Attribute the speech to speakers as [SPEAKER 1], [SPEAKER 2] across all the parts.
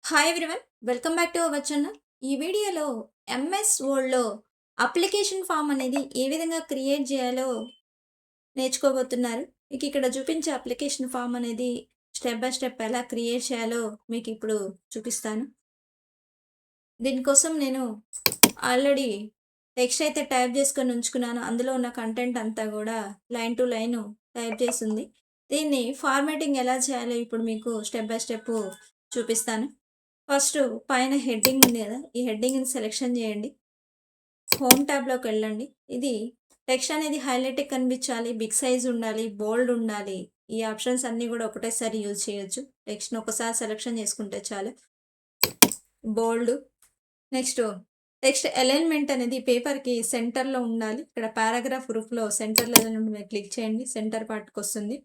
[SPEAKER 1] Hi everyone, welcome back to our channel. ఈ వీడియోలో MS వర్డ్లో application form అనేది ఏ విధంగా క్రియేట్ చేయాలో నేర్చుకోబోతున్నారు. మీకు ఇక్కడ చూపించే అప్లికేషన్ ఫామ్ అనేది స్టెప్ బై స్టెప్ ఎలా క్రియేట్ చేయాలో మీకు ఇప్పుడు చూపిస్తాను. దీనికోసం నేను ఆల్రెడీ టెక్స్ట్ అయితే టైప్ చేసుకొని ఉంచుకున్నాను. అందులో ఉన్న కంటెంట్ అంతా కూడా లైన్ టు లైన్ టైప్ చేసింది. దీన్ని ఫార్మాటింగ్ ఎలా చేయాలో ఇప్పుడు మీకు స్టెప్ బై స్టెప్ చూపిస్తాను. ఫస్ట్ పైన హెడ్డింగ్ ఉంది కదా, ఈ హెడ్డింగ్ని సెలెక్షన్ చేయండి. హోమ్ ట్యాబ్లోకి వెళ్ళండి. ఇది టెక్స్ట్ అనేది హైలైట్ కనిపించాలి, బిగ్ సైజ్ ఉండాలి, బోల్డ్ ఉండాలి. ఈ ఆప్షన్స్ అన్నీ కూడా ఒకటేసారి యూజ్ చేయొచ్చు. టెక్స్ట్ని ఒకసారి సెలెక్షన్ చేసుకుంటే చాలు. బోల్డ్. నెక్స్ట్ టెక్స్ట్ అలైన్మెంట్ అనేది పేపర్కి సెంటర్లో ఉండాలి. ఇక్కడ పారాగ్రాఫ్ గ్రూప్లో సెంటర్లో ఏదైనా క్లిక్ చేయండి, సెంటర్ పార్ట్కి వస్తుంది.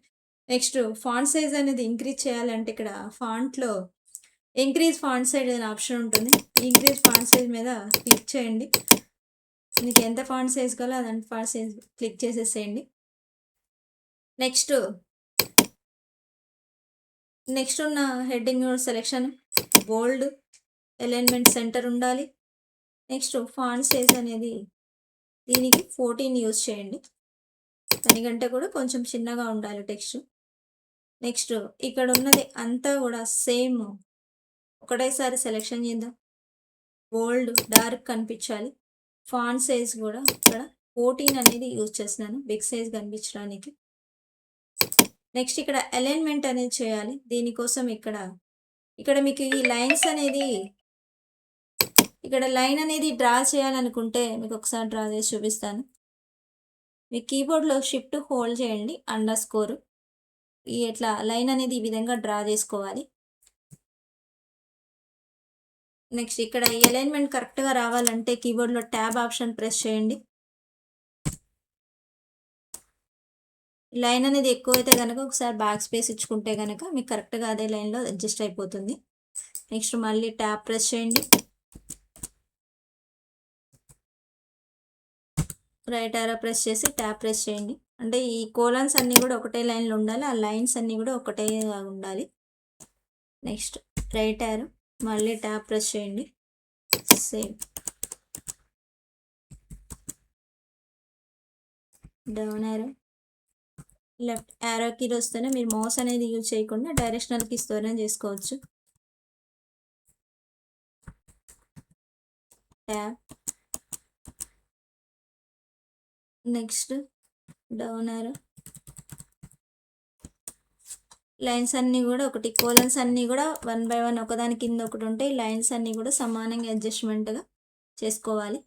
[SPEAKER 1] నెక్స్ట్ ఫాంట్ సైజ్ అనేది ఇంక్రీజ్ చేయాలంటే ఇక్కడ ఫాంట్లో ఇంక్రీజ్ ఫాంట్ సైజ్ అనే ఆప్షన్ ఉంటుంది. ఇంక్రీజ్ ఫాంట్ సైజ్ మీద క్లిక్ చేయండి. మీకు ఎంత ఫాంట్ సైజ్ కావాలో అదంత ఫాంట్ సైజ్ క్లిక్ చేసేసేయండి. నెక్స్ట్ ఉన్న హెడ్డింగ్ సెలెక్షన్ బోల్డ్, అలైన్మెంట్ సెంటర్ ఉండాలి. నెక్స్ట్ ఫాంట్ సైజ్ అనేది దీనికి 14 యూజ్ చేయండి. దానికంటే కూడా కొంచెం చిన్నగా ఉండాలి టెక్స్ట్. నెక్స్ట్ ఇక్కడ ఉన్నది అంతా కూడా సేమ్ ఒకటేసారి సెలెక్షన్ చేద్దాం. బోల్డ్ డార్క్ కనిపించాలి. ఫాంట్ సైజ్ కూడా ఇక్కడ 14 అనేది యూజ్ చేస్తున్నాను బిగ్ సైజ్ కనిపించడానికి. నెక్స్ట్ ఇక్కడ అలైన్మెంట్ అనేది చేయాలి. దీనికోసం ఇక్కడ మీకు ఈ లైన్స్ అనేది ఇక్కడ లైన్ అనేది డ్రా చేయాలనుకుంటే మీకు ఒకసారి డ్రా చేసి చూపిస్తాను. మీ కీబోర్డ్లో షిఫ్ట్ హోల్డ్ చేయండి, _ ఈ ఇట్లా లైన్ అనేది ఈ విధంగా డ్రా చేసుకోవాలి. నెక్స్ట్ ఇక్కడ ఈ అలైన్మెంట్ కరెక్ట్గా రావాలంటే కీబోర్డ్లో ట్యాబ్ ఆప్షన్ ప్రెస్ చేయండి. లైన్ అనేది ఎక్కువైతే కనుక ఒకసారి బ్యాక్ స్పేస్ ఇచ్చుకుంటే కనుక మీకు కరెక్ట్గా అదే లైన్లో అడ్జస్ట్ అయిపోతుంది. నెక్స్ట్ మళ్ళీ ట్యాబ్ ప్రెస్ చేయండి. రైట్ ఆరో ప్రెస్ చేసి ట్యాబ్ ప్రెస్ చేయండి. అంటే ఈ కోలన్స్ అన్నీ కూడా ఒకటే లైన్లో ఉండాలి, ఆ లైన్స్ అన్నీ కూడా ఒకటే ఉండాలి. నెక్స్ట్ రైట్ ఆరో మళ్ళీ ట్యాబ్ ప్రెస్ చేయండి. Same down arrow left arrow key వస్తేనే మీరు మౌస్ అనేది యూజ్ చేయకుండా డైరెక్షనల్ కీస్తోనే చేసుకోవచ్చు. Tab next down arrow lines అన్నీ కూడా ఒకటి కోలన్స్ అన్నీ కూడా 1 by 1 ఒకదాని కింద ఒకటి ఉంటే లైన్స్ అన్నీ కూడా సమానంగా అడ్జస్ట్మెంట్గా చేసుకోవాలి.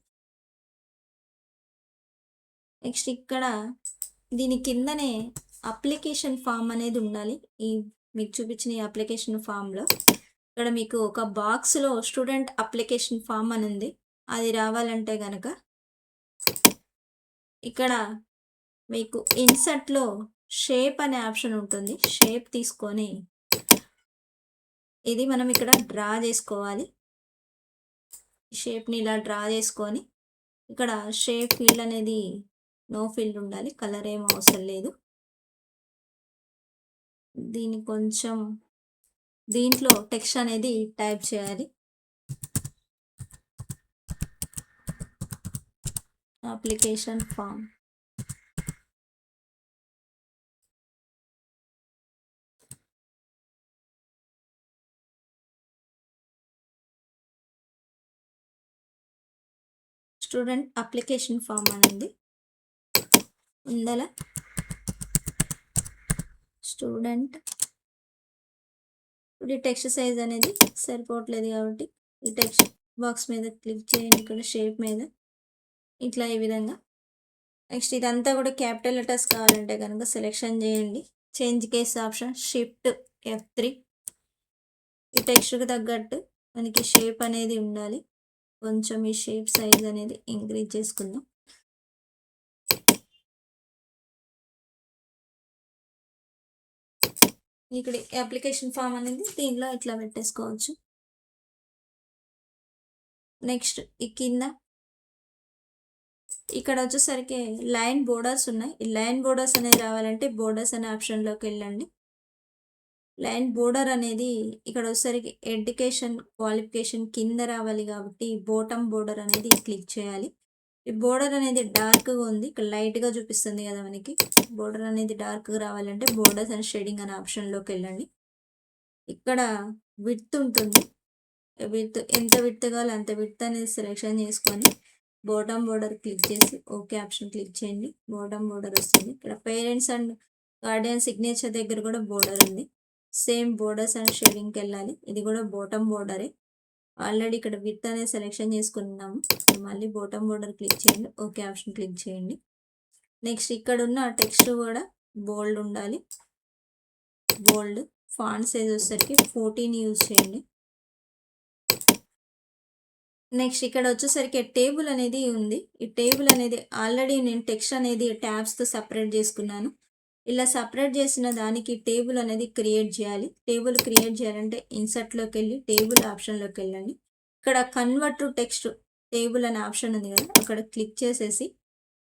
[SPEAKER 1] నెక్స్ట్ ఇక్కడ దీని కిందనే అప్లికేషన్ ఫామ్ అనేది ఉండాలి. ఈ మీకు చూపించిన ఈ అప్లికేషన్ ఫామ్లో ఇక్కడ మీకు ఒక బాక్స్లో స్టూడెంట్ అప్లికేషన్ ఫామ్ అని ఉంది. అది రావాలంటే కనుక ఇక్కడ మీకు ఇన్సర్ట్లో షేప్ అనే ఆప్షన్ ఉంటుంది. షేప్ తీసుకొని ఇది మనం ఇక్కడ డ్రా చేసుకోవాలి. షేప్ని ఇలా డ్రా చేసుకొని ఇక్కడ షేప్ ఫీల్డ్ అనేది నో ఫీల్డ్ ఉండాలి, కలర్ ఏం అవసరం లేదు. దీన్ని కొంచెం దీంట్లో టెక్స్ట్ అనేది టైప్ చేయాలి. Application form student application form అనేది ఉందల స్టూడెంట్. ఇప్పుడు ఈ టెక్స్ట్ సైజ్ అనేది సరిపోవట్లేదు కాబట్టి ఈ టెక్స్ట్ బాక్స్ మీద క్లిక్ చేయండి, ఇక్కడ షేప్ మీద ఇట్లా ఈ విధంగా. నెక్స్ట్ ఇదంతా కూడా క్యాపిటల్ లెటర్స్ కావాలంటే కనుక సెలెక్షన్ చేయండి. Change case option shift F3. ఈ టెక్స్ట్కి తగ్గట్టు మనకి షేప్ అనేది ఉండాలి. కొంచెం ఈ షేప్ సైజ్ అనేది ఇంక్రీజ్ చేసుకుందాం. ఇక్కడ అప్లికేషన్ ఫామ్ అనేది దీనిలో ఇట్లా పెట్టేసుకోవచ్చు. నెక్స్ట్ ఈ కింద ఇక్కడ వచ్చేసరికి లైన్ బోర్డర్స్ ఉన్నాయి. ఈ లైన్ బోర్డర్స్ అనేది రావాలంటే బోర్డర్స్ అనే ఆప్షన్లోకి వెళ్ళండి. లైన్ బోర్డర్ అనేది ఇక్కడ వచ్చేసరికి ఎడ్యుకేషన్ క్వాలిఫికేషన్ కింద రావాలి కాబట్టి బాటమ్ బోర్డర్ అనేది క్లిక్ చేయాలి. ఈ బోర్డర్ అనేది డార్క్గా ఉంది, ఇక్కడ లైట్గా చూపిస్తుంది కదా మనకి. బోర్డర్ అనేది డార్క్గా రావాలంటే బోర్డర్స్ అండ్ షేడింగ్ అనే ఆప్షన్లోకి వెళ్ళండి. ఇక్కడ విడ్త్ ఉంటుంది, విడ్త్ ఎంత విడ్త్ కావాలో అంత విడ్త్ అనేది సెలెక్షన్ చేసుకొని బాటమ్ బోర్డర్ క్లిక్ చేసి ఓకే ఆప్షన్ క్లిక్ చేయండి. బాటమ్ బోర్డర్ వస్తుంది. ఇక్కడ పేరెంట్స్ అండ్ గార్డియన్ సిగ్నేచర్ దగ్గర కూడా బోర్డర్ ఉంది. సేమ్ బోర్డర్స్ అండ్ షేడింగ్కి వెళ్ళాలి. ఇది కూడా బాటమ్ బోర్డరే. ఆల్రెడీ ఇక్కడ విత్ అనేది సెలెక్షన్ చేసుకున్నాము. మళ్ళీ బాటమ్ బోర్డర్ క్లిక్ చేయండి, ఓకే ఆప్షన్ క్లిక్ చేయండి. నెక్స్ట్ ఇక్కడ ఉన్న టెక్స్ట్ కూడా బోల్డ్ ఉండాలి. బోల్డ్ ఫాంట్ సైజ్ వచ్చేసరికి 14 యూజ్ చేయండి. నెక్స్ట్ ఇక్కడ వచ్చేసరికి టేబుల్ అనేది ఉంది. ఈ టేబుల్ అనేది ఆల్రెడీ నేను టెక్స్ట్ అనేది ట్యాబ్స్తో సపరేట్ చేసుకున్నాను. ఇలా సపరేట్ చేసిన దానికి టేబుల్ అనేది క్రియేట్ చేయాలి. టేబుల్ క్రియేట్ చేయాలంటే ఇన్సర్ట్లోకి వెళ్ళి టేబుల్ ఆప్షన్లోకి వెళ్ళండి. ఇక్కడ కన్వర్ట్ టు టెక్స్ట్ టేబుల్ అనే ఆప్షన్ ఉంది కదా, అక్కడ క్లిక్ చేసేసి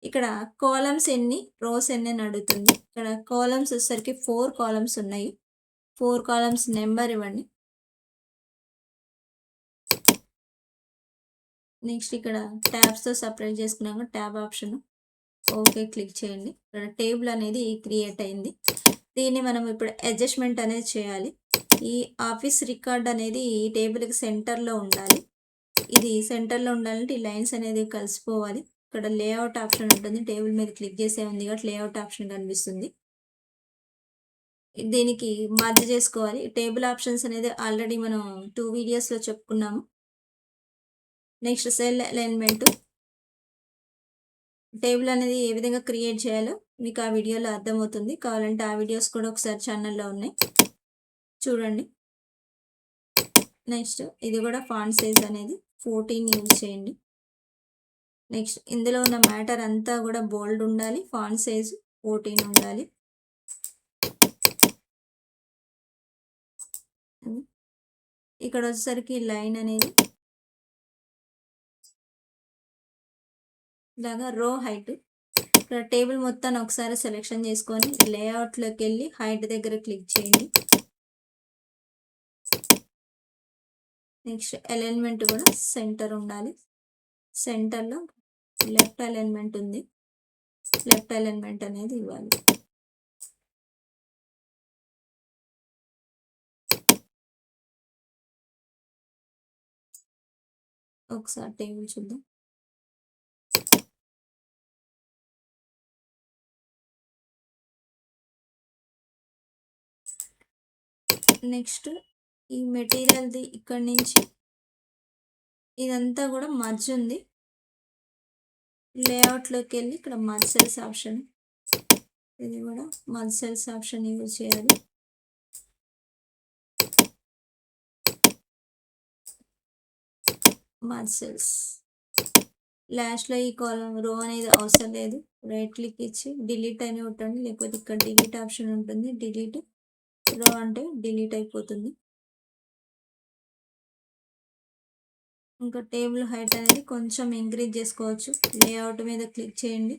[SPEAKER 1] ఇక్కడ కాలమ్స్ ఎన్ని రోస్ ఎన్ని అని అడుగుతుంది. ఇక్కడ కాలమ్స్ వచ్చేసరికి 4 కాలమ్స్ ఉన్నాయి. 4 కాలమ్స్ నెంబర్ ఇవ్వండి. నెక్స్ట్ ఇక్కడ ట్యాబ్స్తో సపరేట్ చేసుకున్నాక ట్యాబ్ ఆప్షన్ ఓకే క్లిక్ చేయండి. ఇక్కడ టేబుల్ అనేది క్రియేట్ అయింది. దీన్ని మనం ఇప్పుడు అడ్జస్ట్మెంట్ అనేది చేయాలి. ఈ ఆఫీస్ రికార్డ్ అనేది ఈ టేబుల్కి సెంటర్లో ఉండాలి. ఇది సెంటర్లో ఉండాలంటే ఈ లైన్స్ అనేది కలిసిపోవాలి. ఇక్కడ లేఅవుట్ ఆప్షన్ ఉంటుంది, టేబుల్ మీద క్లిక్ చేసే ఉంది కాబట్టి లేఅవుట్ ఆప్షన్ కనిపిస్తుంది. దీనికి మర్జ్ చేసుకోవాలి. టేబుల్ ఆప్షన్స్ అనేది ఆల్రెడీ మనం 2 వీడియోస్లో చెప్పుకున్నాము. నెక్స్ట్ సెల్ అలైన్మెంట్, టేబుల్ అనేది ఏ విధంగా క్రియేట్ చేయాలో మీకు ఆ వీడియోలో అర్థమవుతుంది. కావాలంటే ఆ వీడియోస్ కూడా ఒకసారి ఛానల్లో ఉన్నాయి, చూడండి. నెక్స్ట్ ఇది కూడా ఫాంట్ సైజ్ అనేది 14 యూజ్ చేయండి. నెక్స్ట్ ఇందులో ఉన్న మ్యాటర్ అంతా కూడా బోల్డ్ ఉండాలి, ఫాంట్ సైజ్ 14 ఉండాలి. ఇక్కడ వచ్చేసరికి లైన్ అనేది ఇలాగా రో హైట్, ఇక్కడ టేబుల్ మొత్తాన్ని ఒకసారి సెలెక్షన్ చేసుకొని లేఅవుట్లోకి వెళ్ళి హైట్ దగ్గర క్లిక్ చేయండి. నెక్స్ట్ అలైన్మెంట్ కూడా సెంటర్ ఉండాలి. సెంటర్లో లెఫ్ట్ అలైన్మెంట్ ఉంది, లెఫ్ట్ అలైన్మెంట్ అనేది ఇవ్వాలి. ఒకసారి టేబుల్ చూద్దాం. నెక్స్ట్ ఈ మెటీరియల్ది ఇక్కడ నుంచి ఇదంతా కూడా మర్జ్ ఉంది. లేఅవుట్లోకి వెళ్ళి ఇక్కడ మర్జ్ సెల్స్ ఆప్షన్, ఇది కూడా మర్జ్ సెల్స్ ఆప్షన్ యూజ్ చేయాలి. మర్జ్ సెల్స్ లాస్ట్లో ఈ కాలం రో అనేది అవసరం లేదు. రైట్ క్లిక్ ఇచ్చి డిలీట్ అని ఉంటుంది, లేకపోతే ఇక్కడ డిలీట్ ఆప్షన్ ఉంటుంది. డిలీట్ రో అంటే డిలీట్ అయిపోతుంది. ఇంకా టేబుల్ హైట్ అనేది కొంచెం ఇంక్రీజ్ చేసుకోవచ్చు. లేఅవుట్ మీద క్లిక్ చేయండి,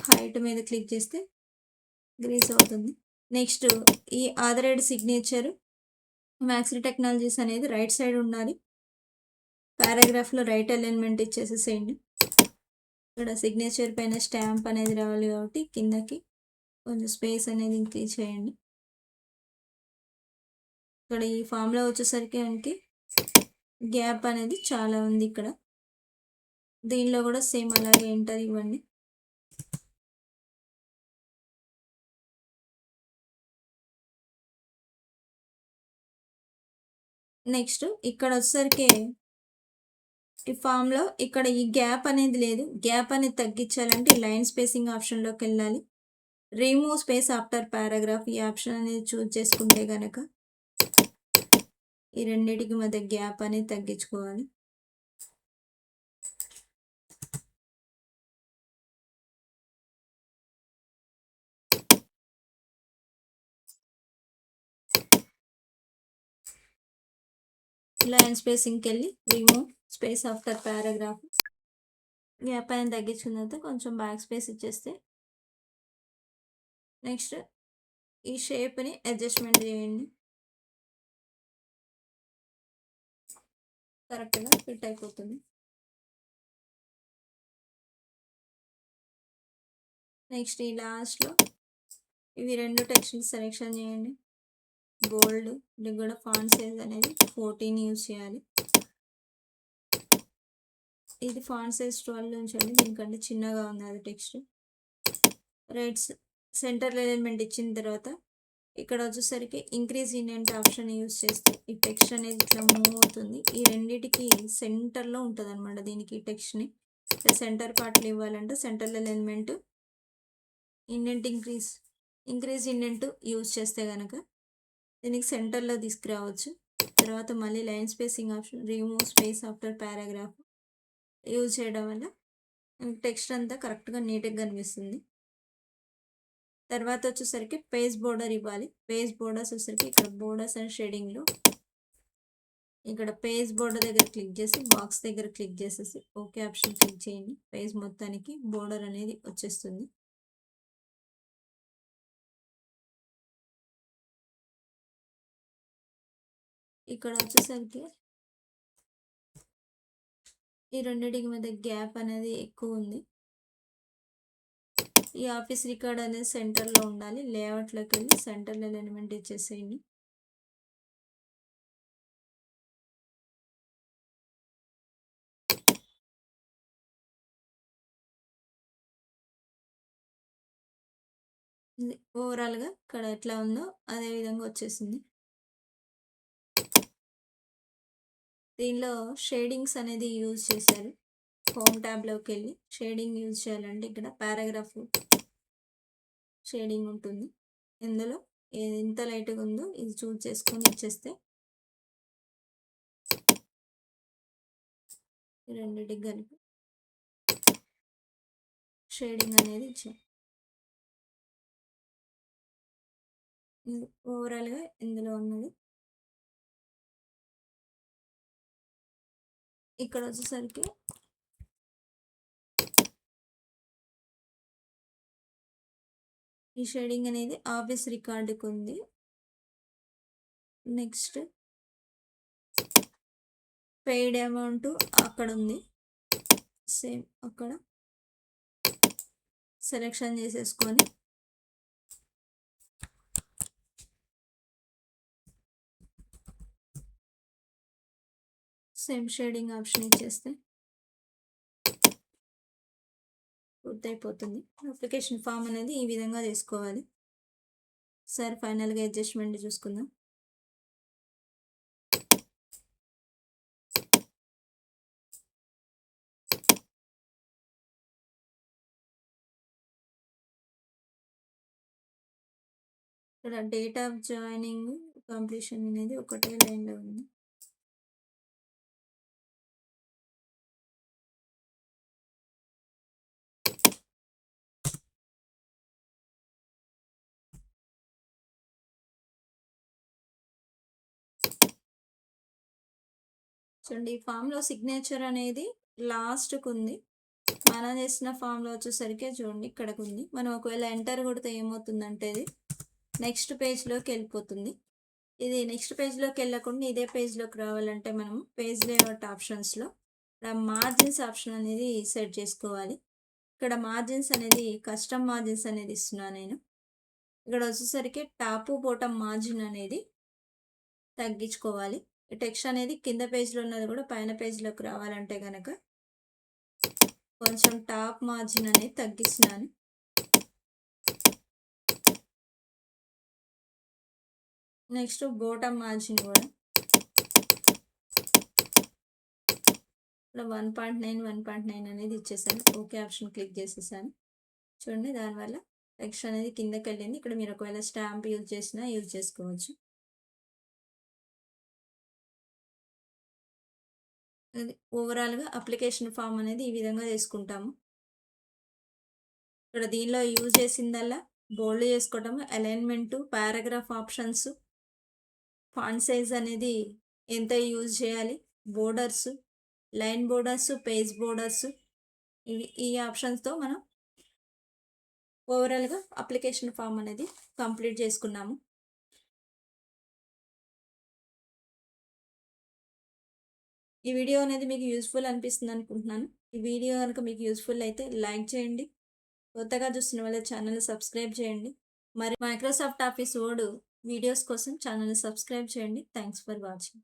[SPEAKER 1] హైట్ మీద క్లిక్ చేస్తే ఇంక్రీజ్ అవుతుంది. నెక్స్ట్ ఈ ఆథరైజ్డ్ సిగ్నేచర్ మ్యాక్స్రీ టెక్నాలజీస్ అనేది రైట్ సైడ్ ఉండాలి. పారాగ్రాఫ్లో రైట్ అలైన్మెంట్ ఇచ్చేసేసేయండి. ఇక్కడ సిగ్నేచర్ పైన స్టాంప్ అనేది రావాలి కాబట్టి కిందకి కొంచెం స్పేస్ అనేది ఇంక్రీజ్ చేయండి. ఇక్కడ ఈ ఫామ్లో వచ్చేసరికి మనకి గ్యాప్ అనేది చాలా ఉంది. ఇక్కడ దీనిలో కూడా సేమ్ అలాగే ఎంటర్ ఇవ్వండి. నెక్స్ట్ ఇక్కడ వచ్చేసరికి ఈ ఫామ్లో ఇక్కడ ఈ గ్యాప్ అనేది లేదు. గ్యాప్ అనేది తగ్గించాలంటే లైన్ స్పేసింగ్ ఆప్షన్లోకి వెళ్ళాలి. రిమూవ్ స్పేస్ ఆఫ్టర్ పారాగ్రాఫ్ ఈ ఆప్షన్ అనేది చూజ్ చేసుకుంటే కనుక ఈ రెండింటికి మధ్య గ్యాప్ అనేది తగ్గించుకోవాలి. లైన్ స్పేసింగ్కి వెళ్ళి remove space after paragraph gap అనేది తగ్గించుకున్న తర్వాత కొంచెం బ్యాక్ స్పేస్ ఇచ్చేస్తే నెక్స్ట్ ఈ షేప్ని అడ్జస్ట్మెంట్ చేయండి. కరెక్ట్‌గా ఫిట్ అయిపోతుంది. నెక్స్ట్ ఈ లాస్ట్‌లో ఇవి 2 టెక్స్ట్‌ని సెలెక్షన్ చేయండి. బోల్డ్ దీనికి కూడా ఫాంట్ సైజ్ అనేది 14 యూజ్ చేయాలి. ఇది ఫాంట్ సైజ్ 12 ఉంచండి, దీనికంటే చిన్నగా ఉంది అది టెక్స్ట్. రైట్స్ సెంటర్ అలైన్మెంట్ ఇచ్చిన తర్వాత ఇక్కడ వచ్చేసరికి ఇంక్రీజ్ ఇండెంట్ ఆప్షన్ యూజ్ చేస్తే ఈ టెక్స్ట్ అనేది ఇట్లా మూవ్ అవుతుంది. ఈ రెండిటికి సెంటర్లో ఉంటుంది అనమాట. దీనికి ఈ టెక్స్ట్ని సెంటర్ పార్ట్లు ఇవ్వాలంటే centre alignment indent increase indent use చేస్తే కనుక దీనికి సెంటర్లో తీసుకురావచ్చు. తర్వాత మళ్ళీ line spacing option remove space after paragraph use చేయడం వల్ల టెక్స్ట్ అంతా కరెక్ట్గా నీట్గా కనిపిస్తుంది. తర్వాత వచ్చేసరికి పేజ్ బోర్డర్ ఇవ్వాలి. పేజ్ బోర్డర్స్ వచ్చేసరికి ఇక్కడ బోర్డర్స్ అండ్ షేడింగ్లో ఇక్కడ పేజ్ బోర్డర్ దగ్గర క్లిక్ చేసి బాక్స్ దగ్గర క్లిక్ చేసేసి ఓకే ఆప్షన్ క్లిక్ చేయండి. పేజ్ మొత్తానికి బోర్డర్ అనేది వచ్చేస్తుంది. ఇక్కడ వచ్చేసరికి ఈ రెండింటికి మధ్య గ్యాప్ అనేది ఎక్కువ ఉంది. ఈ ఆఫీస్ రికార్డ్ అనేది సెంటర్లో ఉండాలి. లేఅవుట్లోకి వెళ్ళి సెంటర్లో ఎలిమెంట్ ఇచ్చేసేయండి. ఓవరాల్గా ఇక్కడ ఎట్లా ఉందో అదే విధంగా వచ్చేసింది. దీనిలో షేడింగ్స్ అనేది యూజ్ చేశారు. హోమ్ ట్యాబ్లోకి వెళ్ళి షేడింగ్ యూజ్ చేయాలంటే ఇక్కడ పారాగ్రాఫ్ షేడింగ్ ఉంటుంది. ఇందులో ఎంత లైట్గా ఉందో ఇది చూజ్ చేసుకొని ఇచ్చేస్తే రెండింటికి కలిపి షేడింగ్ అనేది ఇచ్చాం. ఓవరాల్గా ఇందులో ఉన్నది. ఇక్కడ వచ్చేసరికి ఈ షేడింగ్ అనేది ఆఫీస్ రికార్డుకు ఉంది. నెక్స్ట్ పెయిడ్ అమౌంట్ అక్కడ ఉంది. సేమ్ అక్కడ సెలెక్షన్ చేసేసుకొని సేమ్ షేడింగ్ ఆప్షన్ ఇచ్చేస్తే పూర్తయిపోతుంది. అప్లికేషన్ ఫామ్ అనేది ఈ విధంగా తీసుకోవాలి. సరే ఫైనల్గా అడ్జస్ట్మెంట్ చూసుకుందాం. ఇక్కడ డేట్ ఆఫ్ జాయినింగ్ కంప్లీషన్ అనేది ఒకటే లైన్లో ఉంది. చూడండి ఈ ఫామ్లో సిగ్నేచర్ అనేది లాస్ట్కు ఉంది. మనం చేసిన ఫామ్లో వచ్చేసరికి చూడండి ఇక్కడికి ఉంది. మనం ఒకవేళ ఎంటర్ కొడితే ఏమవుతుందంటే ఇది నెక్స్ట్ పేజ్లోకి వెళ్ళిపోతుంది. ఇది నెక్స్ట్ పేజ్లోకి వెళ్ళకుండా ఇదే పేజ్లోకి రావాలంటే మనం పేజ్ లేఅవుట్ ఆప్షన్స్లో మార్జిన్స్ ఆప్షన్ అనేది సెట్ చేసుకోవాలి. ఇక్కడ మార్జిన్స్ అనేది కస్టమ్ మార్జిన్స్ అనేది ఇస్తున్నాను నేను. ఇక్కడ వచ్చేసరికి టాపు బాటమ్ మార్జిన్ అనేది తగ్గించుకోవాలి. టెక్స్ట్ అనేది కింద పేజ్లో ఉన్నది కూడా పైన పేజ్లోకి రావాలంటే కనుక కొంచెం టాప్ మార్జిన్ అనేది తగ్గిస్తున్నాను. నెక్స్ట్ బాటమ్ మార్జిన్ కూడా ఇక్కడ 1.9 1.9 అనేది ఇచ్చేసాను. ఓకే ఆప్షన్ క్లిక్ చేసేసాను. చూడండి దానివల్ల టెక్స్ట్ అనేది కిందకి వెళ్ళింది. ఇక్కడ మీరు ఒకవేళ స్టాంప్ యూజ్ చేసినా యూజ్ చేసుకోవచ్చు. అది ఓవరాల్గా అప్లికేషన్ ఫామ్ అనేది ఈ విధంగా చేసుకుంటాము. ఇక్కడ దీనిలో యూజ్ చేసిందల్లా బోల్డ్ చేసుకోవటం, alignment, paragraph options, font size అనేది ఎంత యూజ్ చేయాలి, borders, line borders, page borders, ఈ ఆప్షన్స్తో మనం ఓవరాల్గా అప్లికేషన్ ఫామ్ అనేది కంప్లీట్ చేసుకున్నాము. ఈ వీడియో అనేది మీకు యూజ్‌ఫుల్ అనిపిస్తుంది అనుకుంటున్నాను. ఈ వీడియో గనుక మీకు యూజ్‌ఫుల్ అయితే లైక్ చేయండి. కొత్తగా చూస్తున్న వాళ్ళ ఛానల్‌ని సబ్స్క్రైబ్ చేయండి. మరి మైక్రోసాఫ్ట్ ఆఫీస్ వర్డ్ వీడియోస్ కోసం ఛానల్‌ని సబ్స్క్రైబ్ చేయండి. Thanks for watching.